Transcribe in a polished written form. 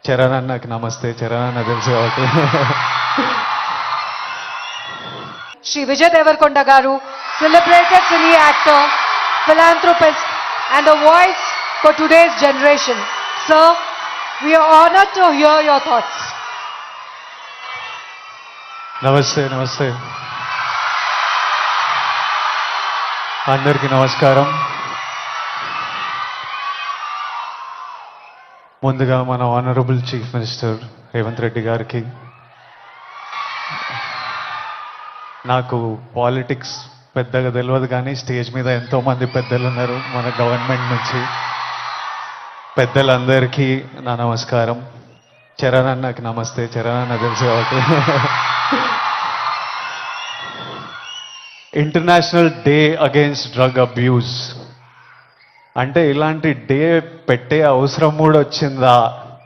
చరణ్ అన్నకి నమస్తే. చరణ్ అన్న తెలుసు కాబట్టి. Shri Vijay Devarkonda Garu, celebrated cine actor, philanthropist and a voice for today's generation. Sir, we are honored to hear your thoughts. నమస్తే నమస్తే అందరికీ నమస్కారం. ముందుగా మన honourable chief minister Revanth Reddy గారికి, నాకు పాలిటిక్స్ పెద్దగా తెలియదు కానీ స్టేజ్ మీద ఎంతోమంది పెద్దలు ఉన్నారు మన గవర్నమెంట్ నుంచి. పెద్దలందరికీ నా నమస్కారం. చరణ్ అన్నకి నమస్తే. చరణ్ అన్న తెలుసు కాబట్టి. International day against drug abuse అంటే ఇలాంటి డే పెట్టే అవసరం కూడా వచ్చిందా